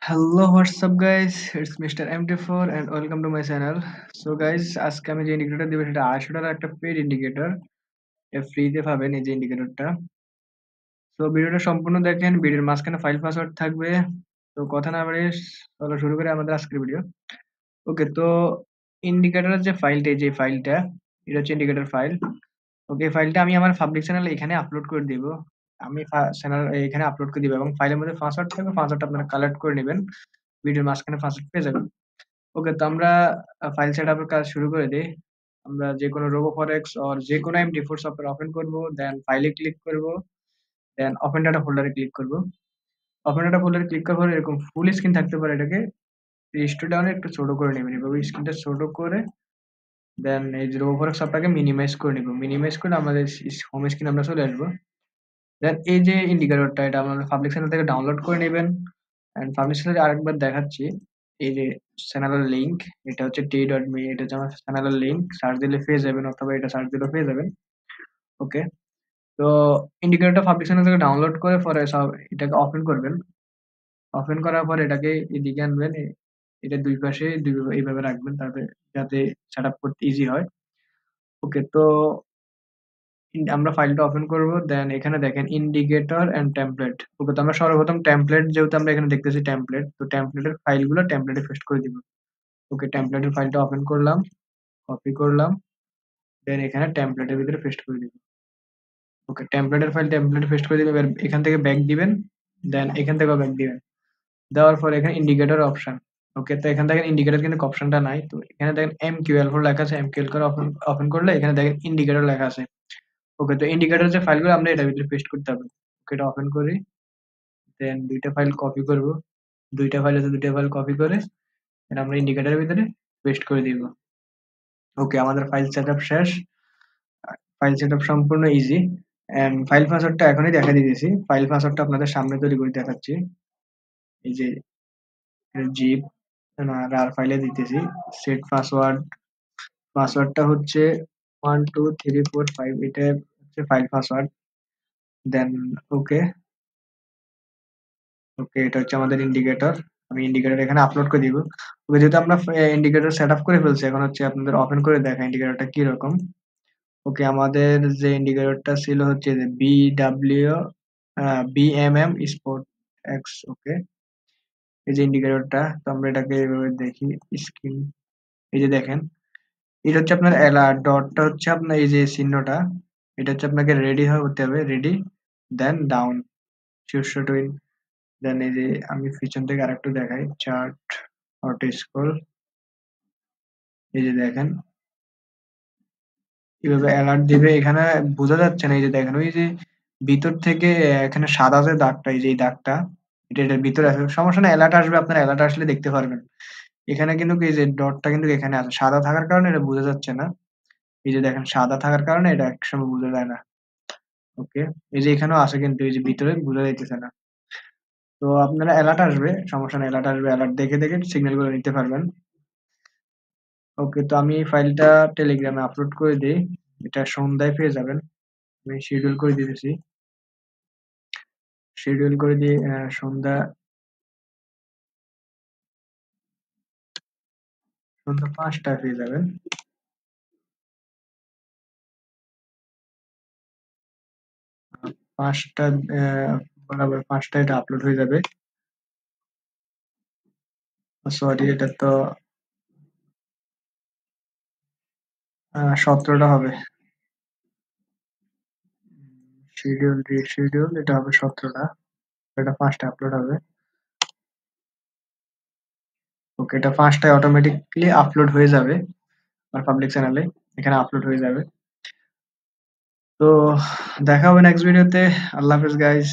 Hello, what's up guys? It's Mr. MT4 and welcome to my channel. So guys, আজকে আমি যে indicator দিব সেটা 800 টাকার একটা পেড ইন্ডিকেটর। ফ্রিতে পাবেন এই যে ইন্ডিকেটরটা। তো ভিডিওটা সম্পূর্ণ দেখেন, ভিডিওর মাঝখানে ফাইল পাসওয়ার্ড থাকবে। তো কথা না বাড়িয়ে চলো শুরু করি আমাদের আজকের ভিডিও। ওকে, তো ইন্ডিকেটরের যে ফাইলটা, এই যে ফাইলটা, এটা হচ্ছে ইন্ডিকেটর ফাইল। ওকে, ফাইলটা আমি আমার পাবলিক চ্যানেলে এখানে আপলোড করে দিব। আমি চ্যানেল এখানে আপলোড করে দিব এবং ফাইলের মধ্যে পাসওয়ার্ড থাকবে, পাসওয়ার্ডটা আপনারা কালেক্ট করে নেবেন। ভিডিওর মাঝখানে পাসওয়ার্ড পেয়ে যাবেন। ওকে, তো আমরা ফাইল সেটআপের কাজ শুরু করে দেই। আমরা যেকোনো RoboForex অর যেকোনো MD4 সফটওয়্যার ওপেন করব, দেন ফাইলে ক্লিক করব, দেন ওপেন ডাটা ফোল্ডারে ক্লিক করব। ওপেন ডাটা ফোল্ডারে ক্লিক করার পরে এরকম ফুল স্ক্রিন থাকতে পারে, এটাকে স্ক্রল ডাউনে একটু ছোট করে নেবেন। এভাবে স্ক্রিনটা ছোট করে দেন এই যে RoboForex সফটওয়্যারটাকে মিনিমাইজ করে নিব। মিনিমাইজ করে আমাদের হোম স্ক্রিনে আমরা চলে আসব। দেন এই যে ইন্ডিকেটরটা, এটা আমাদের পাবলিক চ্যানেল থেকে ডাউনলোড করে নেবেন। অ্যান্ড পাবলিক চ্যানেলে আরেকবার দেখাচ্ছি। এই যে চ্যানেলের লিংক, এটা হচ্ছে t.me, এটা হচ্ছে আমার চ্যানেলের লিংক। সার্চ দিলে পেয়ে যাবেন অথবা এটা সার্চ দিলেও পেয়ে যাবেন। ওকে, তো ইন্ডিকেটরটা পাবলিক চ্যানেল থেকে ডাউনলোড করে পরে সব এটাকে ওপেন করবেন। ওপেন করার পর এটাকে এদিকে আনবেন। এটা দুই পাশে এইভাবে রাখবেন তাতে যাতে সেটআপ করতে ইজি হয়। ওকে, তো আমরা ফাইলটা ওপেন করব। দেন এখানে দেখেন ইন্ডিকেটর অ্যান্ড টেমপ্লেট। ওকে, তো আমরা সর্বপ্রথম টেমপ্লেট, যেহেতু আমরা এখানে দেখতেছি টেমপ্লেট, তো টেমপ্লেটের ফাইলগুলো টেমপ্লেটে পেস্ট করে দিব। ওকে, টেমপ্লেটের ফাইলটা ওপেন করলাম, কপি করলাম, দেন এখানে টেমপ্লেটের ভিতরে পেস্ট করে দিব। ওকে, টেমপ্লেটের ফাইল টেমপ্লেটে পেস্ট করে দিবেন। এবার এখান থেকে ব্যাক দিবেন, দেন এখান থেকেও ব্যাক দিবেন। দেওয়ার পর এখানে ইন্ডিকেটর অপশন। ওকে, তো এখান থেকে ইন্ডিকেটর কিন্তু অপশনটা নাই, তো এখানে দেখেন MQL4 লেখা আছে। MQL করে ওপেন ওপেন করলে এখানে দেখেন ইন্ডিকেটর লেখা আছে। ওকে, তো ইন্ডিকেটর যে ফাইলগুলো আমরা এটার ভিতরে পেস্ট করতে হবে। ওকে, এটা ওপেন করি, দেন দুইটা ফাইল কপি করব। দুইটা ফাইল আছে, দুইটা ফাইল কপি করে এটা আমরা ইন্ডিকেটরের ভিতরে পেস্ট করে দিব। ওকে, আমাদের ফাইল সেটআপ শেষ। ফাইল সেটআপ সম্পূর্ণ ইজি। এন্ড ফাইল পাসওয়ার্ডটা এখনই দেখা দিতেছি। ফাইল পাসওয়ার্ডটা আপনাদের সামনে তৈরি করে দেখাচ্ছি। এই যে জিপ রার ফাইলে দিতেছি। সেট পাসওয়ার্ড, পাসওয়ার্ডটা হচ্ছে 12345, এটা হচ্ছে ফাইল পাসওয়ার্ড। দেন ওকে, ওকে, এটা হচ্ছে আমাদের ইন্ডিকেটর। আমি ইন্ডিকেটর এখানে আপলোড করে দিব। ওকে, যেহেতু আমরা ইন্ডিকেটর সেটআপ করে ফেলছি, এখন হচ্ছে আপনাদের ওপেন করে দেখা ইন্ডিকেটরটা কি রকম। ওকে, আমাদের যে ইন্ডিকেটরটা ছিল হচ্ছে যে BMM স্পোর্ট এক্স। ওকে, এই যে ইন্ডিকেটরটা, তো আমরা এটাকে এভাবে দেখি স্ক্রিন। এই যে দেখেন, এটা হচ্ছে আপনার অ্যালার্ট ডটটা হচ্ছে আপনার এই যে চিহ্নটা, এটা হচ্ছে আপনাকে রেডি হতে হবে। রেডি, দেন ডাউন, শীর্ষ টুইন। দেন এই যে আমি পিছন থেকে আরেকটু দেখাই, চার্ট, অটো স্ক্রল। এই যে দেখেন এভাবে অ্যালার্ট দিবে। এখানে বোঝা যাচ্ছে না, এই যে দেখেন ওই যে ভিতর থেকে এখানে সাদা যে দাগটা, এই যে এই দাগটা, এটার ভিতরে আছে। সমস্যা না, অ্যালার্ট আসবে, আপনার অ্যালার্ট আসলে দেখতে পারবেন। এখানে কিন্তু এই যে ডটটা কিন্তু এখানে আছে, সাদা থাকার কারণে এটা বোঝা যাচ্ছে না। এই যে দেখেন সাদা থাকার কারণে এটা একসময় বোঝা যায় না। ওকে, এই যে এখানেও আছে কিন্তু এই যে ভিতরে বোঝা যাইতেছে না। তো আপনারা অ্যালার্ট আসবে, সমস্যা নেই, অ্যালার্ট আসবে, অ্যালার্ট দেখে দেখে সিগন্যাল গুলো নিতে পারবেন। ওকে, তো আমি এই ফাইলটা টেলিগ্রামে আপলোড করে দিই। এটা সন্ধ্যায় পেয়ে যাবেন। আমি শিডিউল করে দিতেছি। শিডিউল করে দিয়ে সন্ধ্যা সন্ধ্যা 5টায় পেয়ে যাবেন। 5টা বরাবর 5টায় এটা আপলোড হয়ে যাবে। সরি, এটা তো 17টা হবে। শিডিউল রিশিডিউল, এটা হবে 17টা। এটা 5টায় আপলোড হবে। ওকে, এটা 5টায় অটোমেটিকলি আপলোড হয়ে যাবে আমার পাবলিক চ্যানেলে। এখানে আপলোড হয়ে যাবে। তো দেখা হবে নেক্সট ভিডিওতে। আল্লাহ হাফেজ গাইস।